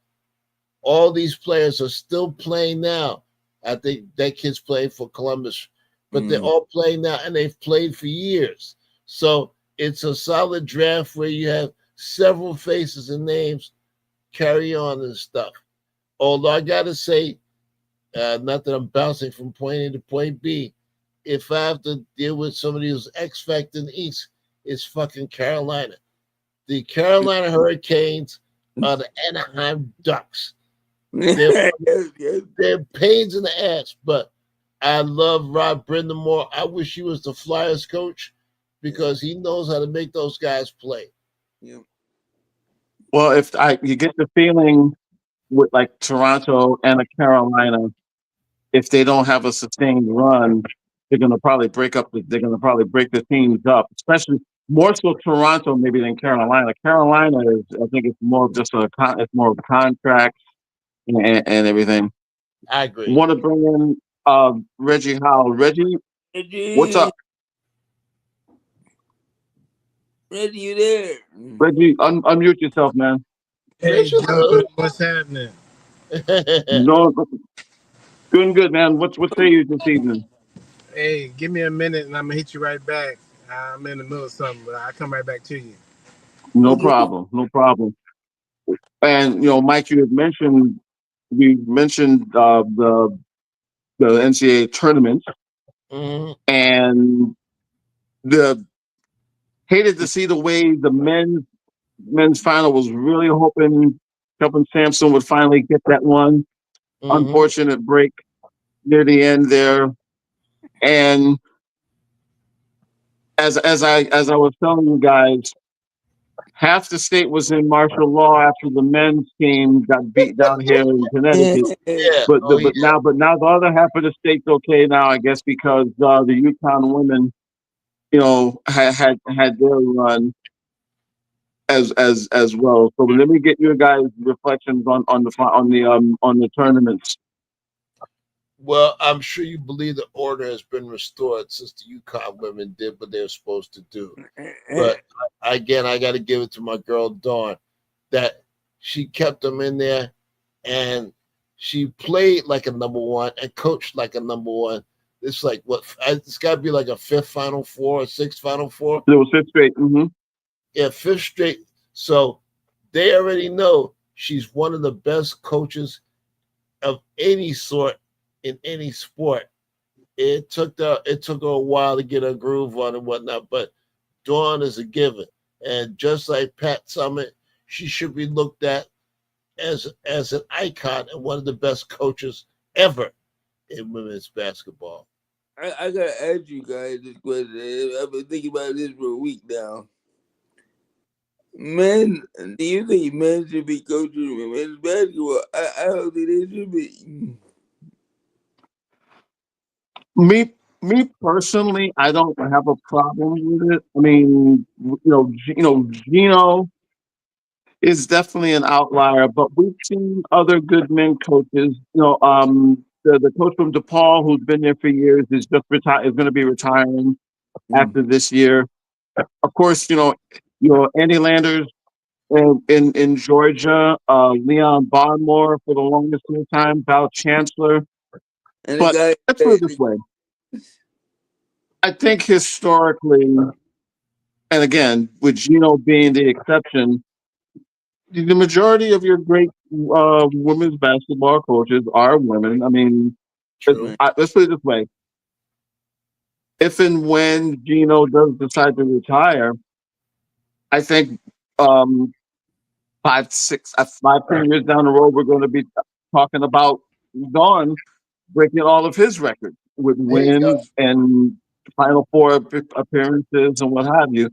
all these players are still playing now. I think that kid's playing for Columbus, but they're all playing now, and they've played for years. So it's a solid draft where you have several faces and names carry on and stuff. Although I got to say, not that I'm bouncing from point A to point B, if I have to deal with somebody who's X Factor in the East, it's fucking Carolina. The Carolina Hurricanes are the Anaheim Ducks. They're pains in the ass, but I love Rod Brindamore. I wish he was the Flyers coach because he knows how to make those guys play. Yeah. Well, you get the feeling with like Toronto and Carolina if they don't have a sustained run, they're going to probably break the teams up, especially more so Toronto maybe than Carolina. Carolina is, I think, it's more of just it's more of a contract and everything. I agree. Want to bring in Reggie Howell. Reggie, what's up? Reggie, you there? Reggie, unmute yourself, man. Hey, Joe, what's happening? No, good, man. What say you this evening? Hey, give me a minute and I'm gonna hit you right back. I'm in the middle of something, but I'll come right back to you. No problem. And Mike, we mentioned the NCAA tournament, and the hated to see the way the men's final was really hoping Kelvin Sampson would finally get that one. Unfortunate break near the end there, and as I was telling you guys, half the state was in martial law after the men's team got beat down here in Connecticut. But now the other half of the state's okay now, I guess, because the UConn women, had their run as well. So let me get your guys' reflections on the tournaments. Well, I'm sure you believe the order has been restored since the UConn women did what they're supposed to do. But again, I got to give it to my girl Dawn that she kept them in there, and she played like a number one and coached like a number one. It's like it's got to be like a fifth Final Four, a sixth Final Four. It was fifth straight. Mm-hmm. Yeah, fifth straight. So they already know she's one of the best coaches of any sort in any sport. It took her a while to get her groove on and whatnot, but Dawn is a given. And just like Pat Summitt, she should be looked at as an icon and one of the best coaches ever in women's basketball. I gotta ask you guys this question. I've been thinking about this for a week now. Men, do you think men should be coaching women's basketball? I don't think they should be. Me personally, I don't have a problem with it. I mean, Gino is definitely an outlier, but we've seen other good men coaches. The coach from DePaul, who's been there for years, is just is going to be retiring after this year. Of course, Andy Landers in Georgia, Leon Barmore for the longest time, Val Chancellor. But let's put it this way. I think historically, and again, with Gino being the exception, the majority of your great women's basketball coaches are women. I mean, let's put it this way. If and when Gino does decide to retire, I think 10 years down the road, we're going to be talking about Dawn breaking all of his records with wins and Final Four appearances and what have you.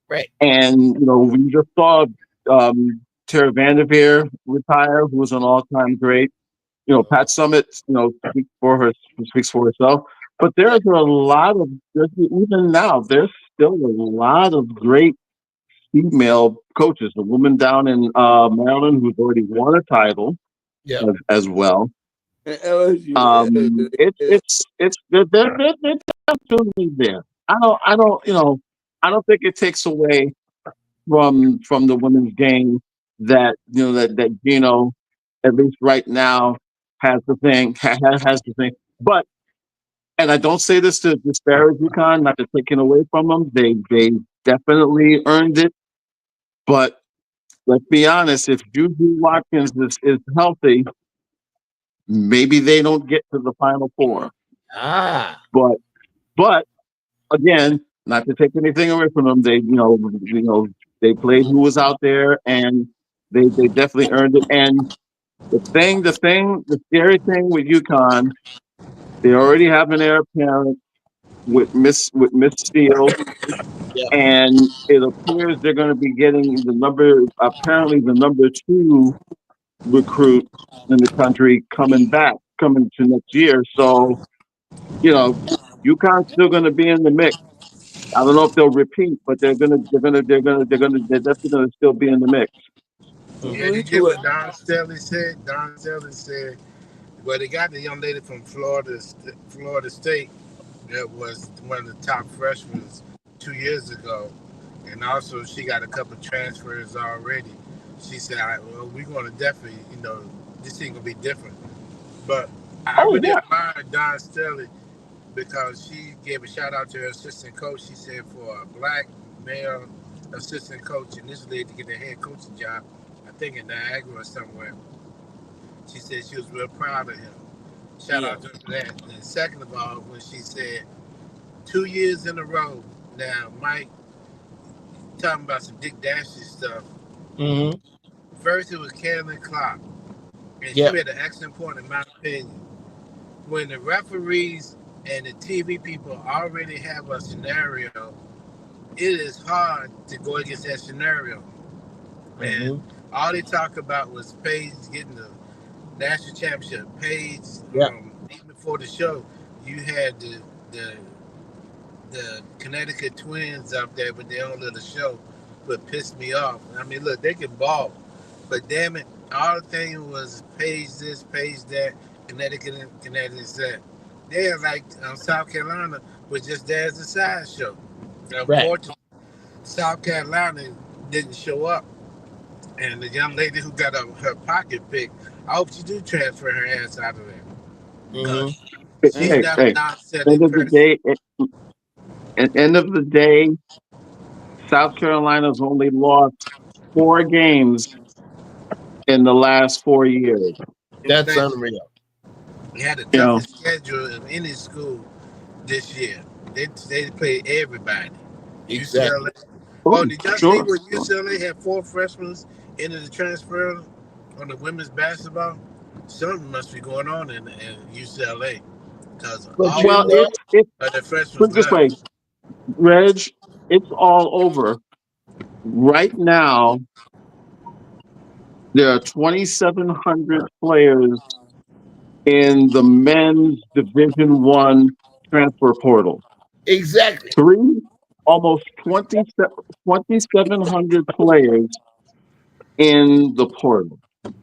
Right. And, we just saw Tara Vanderveer retire, who was an all-time great. Pat Summitt, speaks for herself. But there's even now, there's still a lot of great female coaches. A woman down in Maryland who's already won a title as well. They're absolutely there. I don't think it takes away from the women's game that that Gino, at least right now, has the thing. But, and I don't say this to disparage UConn, not to take it away from them. They definitely earned it. But let's be honest, if Juju Watkins is healthy, maybe they don't get to the Final Four. But again, not to take anything away from them, they they played who was out there, and they definitely earned it. And the scary thing with UConn, they already have an heir apparent with Miss Steele, and it appears they're going to be getting the number 2 recruit in the country coming back coming to next year. So, UConn's still going to be in the mix. I don't know if they'll repeat, but they're definitely going to still be in the mix. Yeah, did you get what Don Stelly said? Don Stelly said, well, they got the young lady from Florida State that was one of the top freshmen 2 years ago. And also, she got a couple of transfers already. She said, well, we're going to definitely, this thing going to be different. But I Oh, really yeah. admire Don Stelly because she gave a shout out to her assistant coach. She said for a black male assistant coach and this lady to get a head coaching job, I think in Niagara or somewhere, she said she was real proud of him. Shout out to her for that. And second of all, when she said 2 years in a row, now Mike talking about some Dick Dashley stuff. Mm-hmm. First it was Caitlin Clark, and she made an excellent point in my opinion. When the referees and the TV people already have a scenario, it is hard to go against that scenario. And all they talked about was Paige getting the national championship. Paige, even before the show, you had the Connecticut Twins up there with their own little show, but pissed me off. I mean, look, they can ball, but damn it, all the thing was Paige this, Paige that, Connecticut that. They're like South Carolina was just there as a sideshow. Unfortunately, South Carolina didn't show up. And the young lady who got her pocket picked, I hope she do transfer her ass out of there. She's not a non-selling person. End of the day, South Carolina's only lost 4 games in the last 4 years. That's unreal. They had the toughest schedule of any school this year. They played everybody. Exactly. UCLA. Oh, did y'all see when UCLA had 4 freshmen into the transfer on the women's basketball? Something must be going on in UCLA. Because put it this way, Reg, it's all over. Right now, there are 2,700 players in the men's Division I transfer portal. Exactly. Almost 2,700 players in the portal.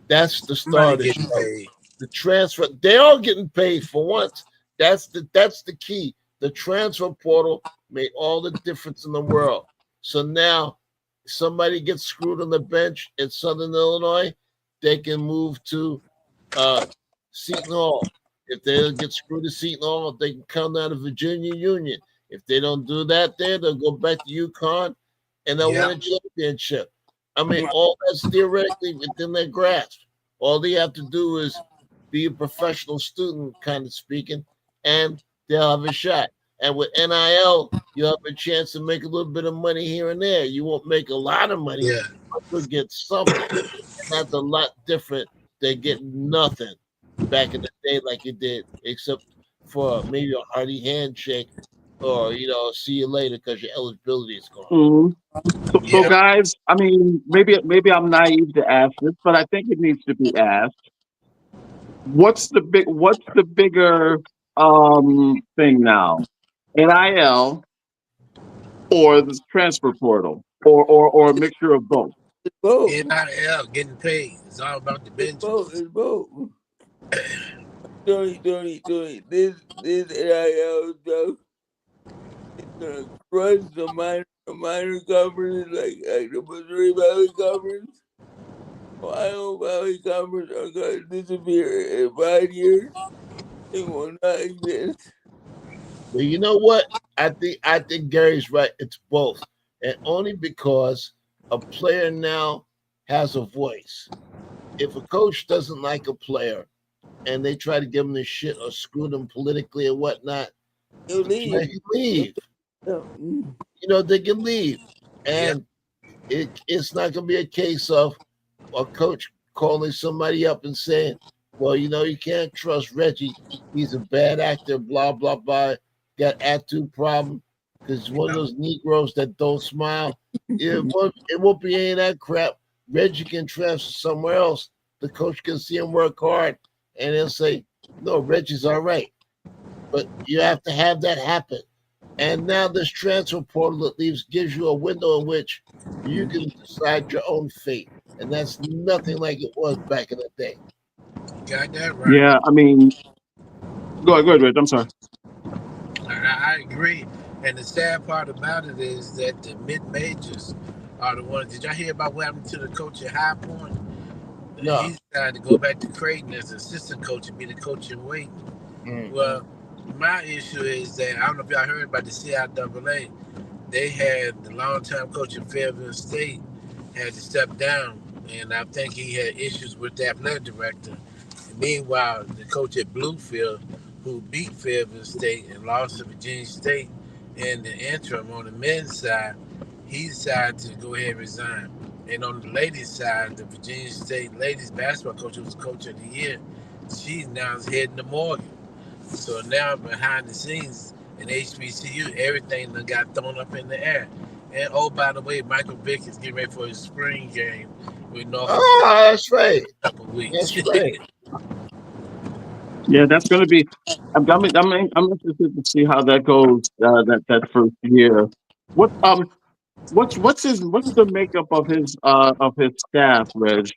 That's the start of the show. The transfer, they're all getting paid for once. That's the key. The transfer portal made all the difference in the world. So now somebody gets screwed on the bench in Southern Illinois, they can move to Seton Hall. If they get screwed at Seton Hall, they can come down to Virginia Union. If they don't do that there, they'll go back to UConn and they'll win a championship. I mean, all that's theoretically within their grasp. All they have to do is be a professional student, kind of speaking, and they'll have a shot. And with NIL, you'll have a chance to make a little bit of money here and there. You won't make a lot of money, but you'll get something. And that's a lot different than getting nothing back in the day like you did, except for maybe a hearty handshake or, see you later because your eligibility is gone. So guys, I mean, maybe I'm naive to ask this, but I think it needs to be asked. What's the bigger thing now? NIL or the transfer portal? Or a mixture of both? Both. NIL, getting paid. It's all about the bench. It's both. This NIL stuff is gonna crush the minor conferences like the Missouri Valley Conference. Ohio Valley Conference are gonna disappear in 5 years. They will not exist. Well, you know what? I think Gary's right. It's both, and only because a player now has a voice. If a coach doesn't like a player and they try to give him the shit or screw them politically or whatnot, they can leave. They can leave, and it's not going to be a case of a coach calling somebody up and saying, "Well, you can't trust Reggie. He's a bad actor. Blah blah blah. Got attitude problem because one of those Negroes that don't smile." It won't be any of that crap. Reggie can transfer somewhere else. The coach can see him work hard, and he'll say, No, Reggie's all right. But you have to have that happen. And now this transfer portal at least gives you a window in which you can decide your own fate. And that's nothing like it was back in the day. Got that right. Yeah, I mean, go ahead, Rich. I'm sorry. I agree. And the sad part about it is that the mid majors are the ones. Did y'all hear about what happened to the coach at High Point? No. He decided to go back to Creighton as assistant coach and be the coach in Waiting. Well, my issue is that I don't know if y'all heard about the CIAA. They had the longtime coach at Fayetteville State had to step down, and I think he had issues with the athletic director. And meanwhile, the coach at Bluefield, who beat Fayetteville State and lost to Virginia State in the interim on the men's side, he decided to go ahead and resign. And on the ladies' side, the Virginia State ladies basketball coach, who was coach of the year, she's now heading to Morgan. So now behind the scenes in HBCU, everything done got thrown up in the air. And oh, by the way, Michael Vick is getting ready for his spring game with Norfolk that's right. in a couple of weeks. That's right. Yeah, that's going to be. I'm interested to see how that goes. That first year. What's the makeup of his staff, Reg?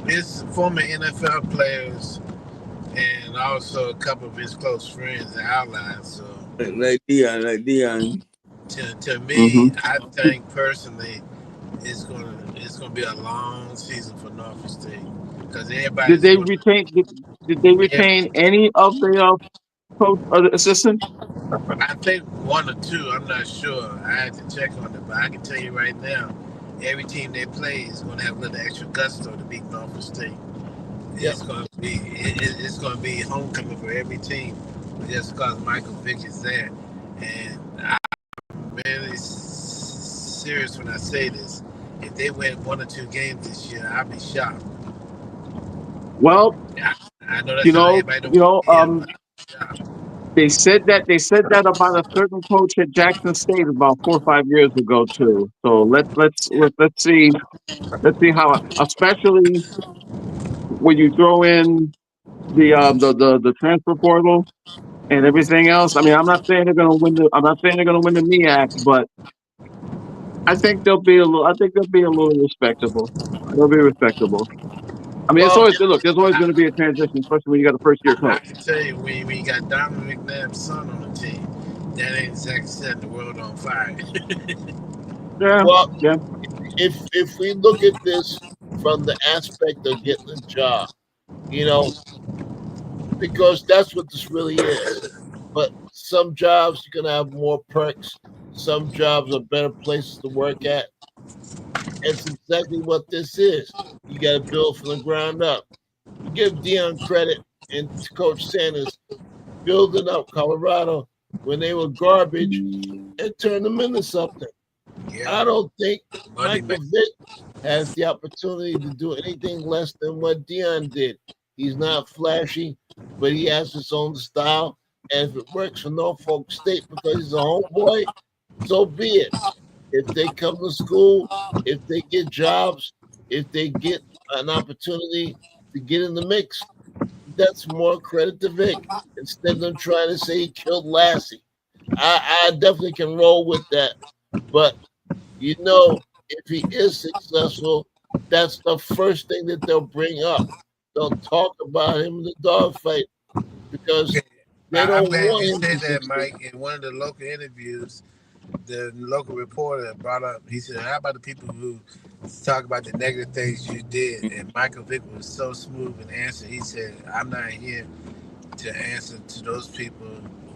His former NFL players and also a couple of his close friends and allies. So Like Dion. To me, I think personally, it's gonna be a long season for Norfolk State because everybody. Did they retain any of the coach or the assistant? I think one or two. I'm not sure. I had to check on it, but I can tell you right now, every team they play is going to have a little extra gusto to beat Norfolk State. Yep. It's going to be homecoming for every team, just because Michael Vick is there. And I'm really serious when I say this. If they win one or two games this year, I'll be shocked. Well, I know that's they said that about a certain coach at Jackson State about 4 or 5 years ago too. So let's see how, especially when you throw in the transfer portal and everything else. I mean, I'm not saying they're going to win the MEAC, but I think they'll be a little respectable. They'll be respectable. I mean, there's always going to be a transition, especially when you got a first year coach. I can tell you, when you got Donovan McNabb's son on the team, that ain't exactly setting the world on fire. Yeah. Well, yeah. If we look at this from the aspect of getting a job, because that's what this really is. But some jobs you're gonna have more perks. Some jobs are better places to work at. It's exactly what this is. You got to build from the ground up. You give Dion credit and Coach Sanders building up Colorado when they were garbage and turned them into something. Yeah. I don't think Michael Vick has the opportunity to do anything less than what Dion did. He's not flashy, but he has his own style. And if it works for Norfolk State because he's a homeboy, so be it. If they come to school, if they get jobs, if they get an opportunity to get in the mix, that's more credit to Vic instead of them trying to say he killed Lassie. I definitely can roll with that. But, if he is successful, that's the first thing that they'll bring up. They'll talk about him in the dogfight because they don't want him to say that, Mike, in one of the local interviews. The local reporter brought up, he said, how about the people who talk about the negative things you did? And Michael Vick was so smooth in answer. He said, I'm not here to answer to those people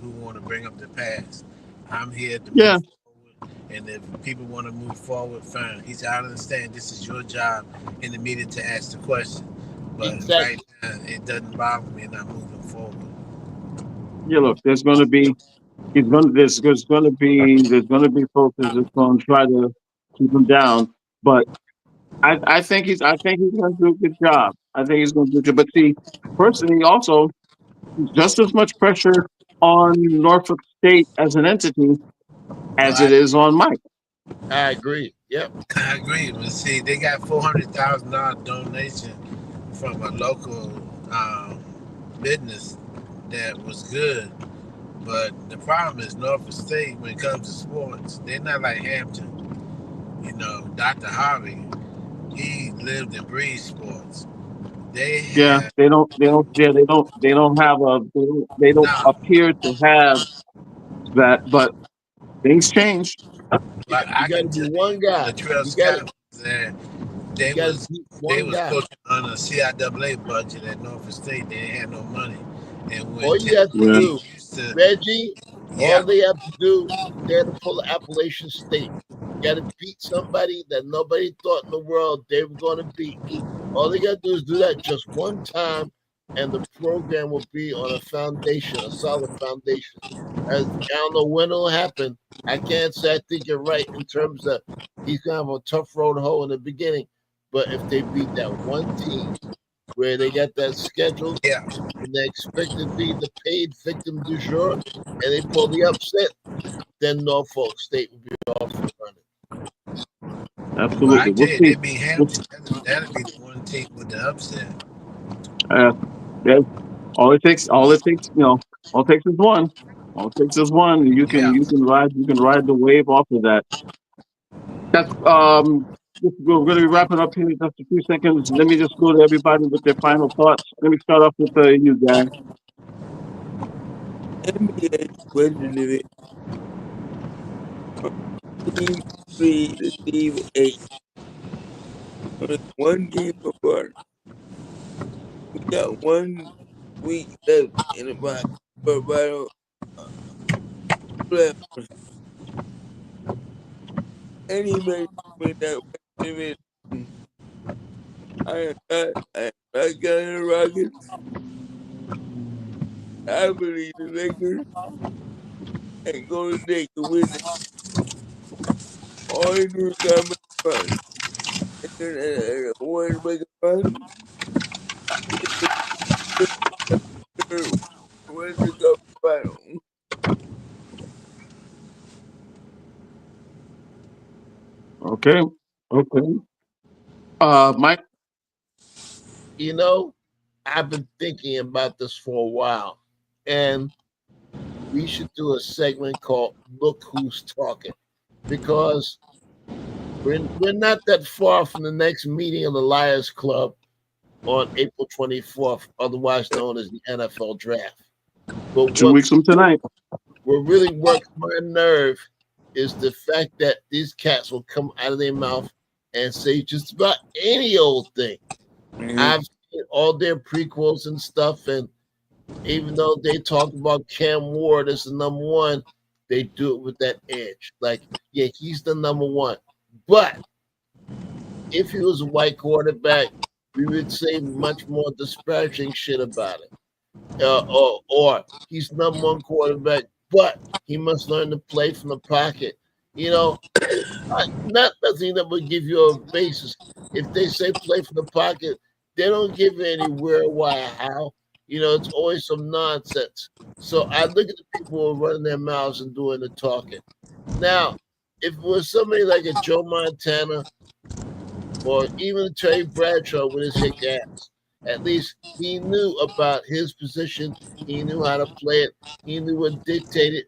who want to bring up the past. I'm here to move forward. And if people want to move forward, fine. He said, I understand this is your job in the media to ask the question. But right now, it doesn't bother me not moving forward. Yeah, look, there's going to be folks that's going to try to keep him down, but I think he's going to do a good job. I think he's going to do good. But see, personally, also just as much pressure on Norfolk State as an entity as it is on Mike. I agree. Yep, I agree. But see, they got $400,000 donation from a local business that was good. But the problem is Norfolk State, when it comes to sports, they're not like Hampton. You know, Dr. Harvey, he lived and breathed sports. They Yeah, have they don't nah, appear to have that, but things change. but You I got to can be tell one you, guy. Latrell You got to Scott was there. you They got to was beat they one was guy. coaching on a CIAA budget at Norfolk State. They ain't had no money, and when All you have to Yeah, Tennessee do, used to, Reggie, all yeah, they have to do, they had to pull Appalachian State. Got to beat somebody that nobody thought in the world they were going to beat. All they got to do is do that just one time, and the program will be on a foundation, a solid foundation. As I don't know when it'll happen. I can't say I think you're right in terms of he's going to have a tough road to hoe in the beginning. But if they beat that one team where they got that schedule yeah. and they expect to be the paid victim du jour, and they pull the upset, then Norfolk State will be off and running. Well, I absolutely. tell We'll you, see. they beat We'll Hampton. That'd be the one team with the upset. Uh, yeah, all it takes is one. All it takes is one. Yeah. You can ride the wave off of that. That's we're going to be wrapping up here in just a few seconds. Let me just go to everybody with their final thoughts. Let me start off with you, guys. Let me ask you a question of it. Team 3 to Team 8. Only one game apart. We got 1 week left in the battle playoff. Any match between that division. I got the Rockets. I believe the Lakers and Golden State can win it. All you do is gotta make a run. And one make a run. Win the cup final. Okay. Okay. Mike. You know, I've been thinking about this for a while, and we should do a segment called "Look Who's Talking," because we're not that far from the next meeting of the Liars Club on April 24th, otherwise known as the NFL Draft. But 2 weeks from tonight. what really works my nerve is the fact that these cats will come out of their mouth and say just about any old thing. I've seen all their prequels and stuff, and even though they talk about Cam Ward as the number one, they do it with that edge. Like, yeah, he's the number one. But if he was a white quarterback, we would say much more disparaging shit about it. Or he's number one quarterback, but he must learn to play from the pocket. You know, not nothing that would give you a basis. If they say play from the pocket, they don't give you any where, why, how. You know, it's always some nonsense. So I look at the people who are running their mouths and doing the talking. Now, if it was somebody like a Joe Montana or even Terry Bradshaw with his hick ass, at least he knew about his position. He knew how to play it. He knew what dictated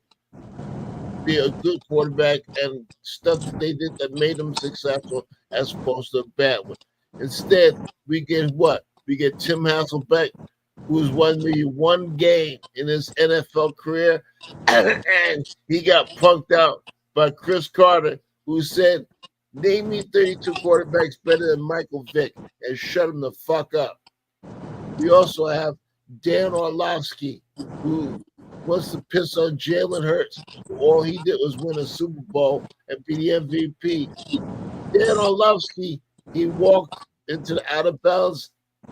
be a good quarterback and stuff that they did that made them successful as opposed to a bad one. Instead, we get what? We get Tim Hasselbeck, who's won maybe one game in his NFL career, and he got punked out by Chris Carter, who said, "Name me 32 quarterbacks better than Michael Vick," and shut him the fuck up. We also have Dan Orlovsky, who wants to piss on Jalen Hurts. All he did was win a Super Bowl and be the MVP. Dan Orlovsky, he walked into the out of bounds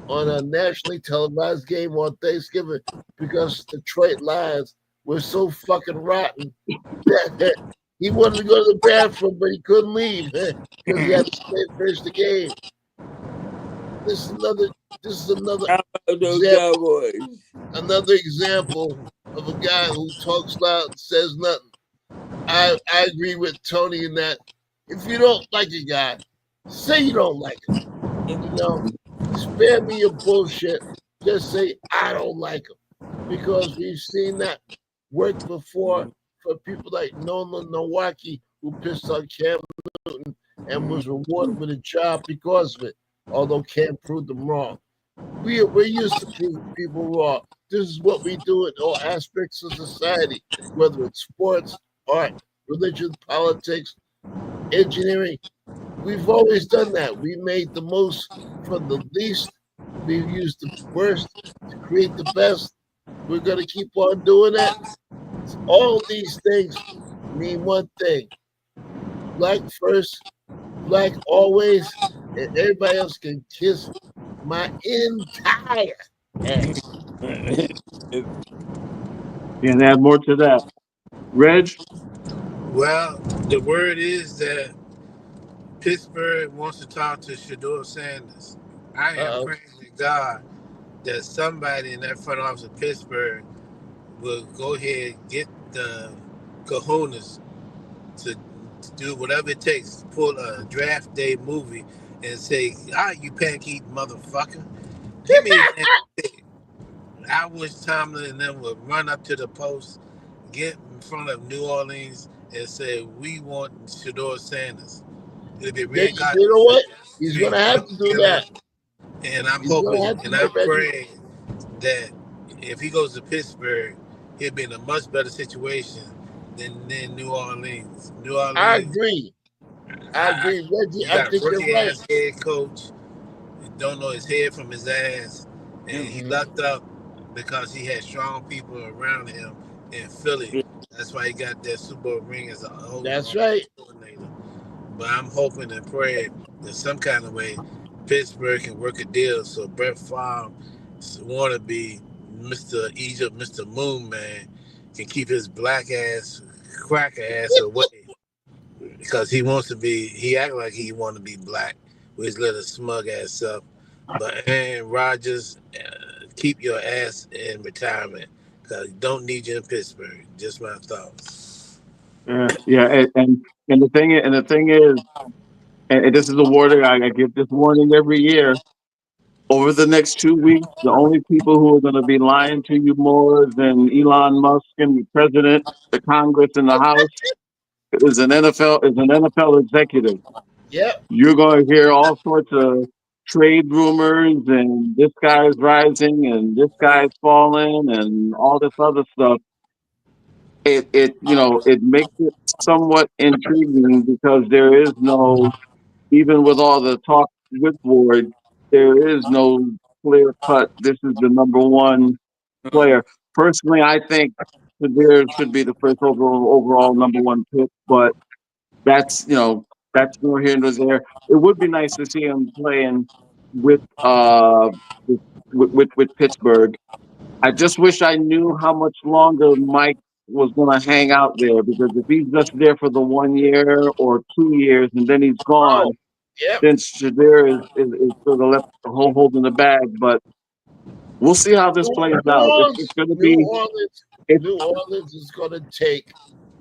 on a nationally televised game on Thanksgiving because Detroit Lions were so fucking rotten that he wanted to go to the bathroom, but he couldn't leave because he had to stay and finish the game. This is another How about those example, Cowboys? another example of a guy who talks loud and says nothing. I agree with Tony in that if you don't like a guy, say you don't like him. You know, spare me your bullshit. just say I don't like him, because we've seen that work before for people like Nolan Nowaki, who pissed on Cam Newton and was rewarded with a job because of it, although Cam proved them wrong. We're used to proving people wrong. This is what we do in all aspects of society, whether it's sports, art, religion, politics, engineering. We've always done that. We made the most from the least. We've used the worst to create the best. We're going to keep on doing that. All these things mean one thing: black first, black always, and everybody else can kiss my entire ass. And add more to that. Reg, Well, the word is that Pittsburgh wants to talk to Shador Sanders. I am Uh-oh. praying to God that somebody in that front office of Pittsburgh will go ahead and get the cojones to do whatever it takes to pull a draft day movie and say, you pancake motherfucker. Give me his damn pick. I wish Tomlin and them would run up to the post, get in front of New Orleans, and say, we want Shador Sanders. It'll be real God. You know what? He's going to have to do that. And I'm He's gonna hoping have to and I'm get ready. praying that if he goes to Pittsburgh, he'll be in a much better situation than New Orleans. New Orleans. I agree. Reggie, You I got a think you're rookie right. ass head coach. You don't know his head from his ass. And he lucked up because he had strong people around him in Philly. That's why he got that Super Bowl ring as a That's right. coordinator. But I'm hoping and praying that some kind of way Pittsburgh can work a deal so Brett Favre want to be Mr. Egypt, Mr. Moon Man, can keep his black ass, cracker ass away. Because he wants to be, he act like he want to be black with his little smug ass up. But Aaron Rodgers, keep your ass in retirement because don't need you in Pittsburgh. Just my thoughts. yeah, and the thing is, and this is a warning. I give this warning every year. Over the next 2 weeks, the only people who are going to be lying to you more than Elon Musk and the president, the Congress, and the House is an NFL executive. Yep. You're going to hear all sorts of trade rumors, and this guy's rising, and this guy's falling, and all this other stuff. It makes it somewhat intriguing because there is no, even with all the talk with Ward, there is no clear cut. This is the number one player. Personally, I think Shadir should be the first overall number one pick, but that's that's more here nor there. It would be nice to see him playing with with Pittsburgh. I just wish I knew how much longer Mike was going to hang out there, because if he's just there for the 1 year or 2 years and then he's gone, Yep. then Shadir is sort of left holding the bag. But we'll see how this plays out. It's going to be New Orleans is going to take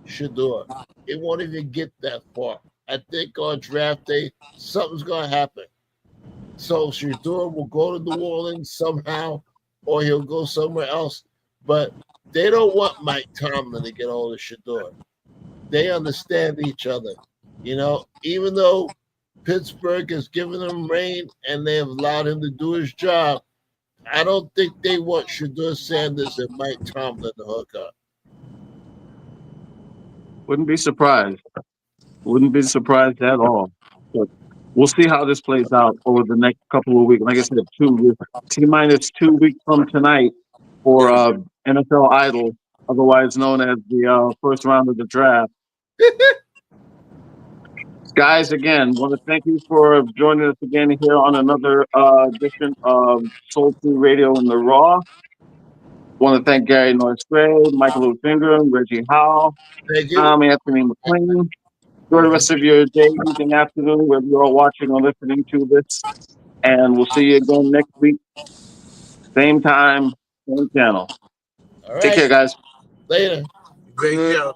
Shador. It won't even get that far. I think on draft day, something's going to happen. So Shador will go to New Orleans somehow, or he'll go somewhere else. But they don't want Mike Tomlin to get hold of Shador. They understand each other. Even though Pittsburgh has given him reign and they have allowed him to do his job, I don't think they want Shador Sanders and Mike Tomlin to hook up. Wouldn't be surprised. Wouldn't be surprised at all. But we'll see how this plays out over the next couple of weeks. Like I said, T-minus 2 weeks from tonight for NFL Idol, otherwise known as the first round of the draft. Guys, again, want to thank you for joining us again here on another edition of Soul Food Radio in the Raw. Want to thank Gary Noyes-Gray, Michael Lufinger, Reggie Howell, I'm Anthony McLean. Enjoy the rest of your day, evening, afternoon, wherever you're all watching or listening to this. And we'll see you again next week. Same time, same channel. All right. Take care, guys. Later. Great show.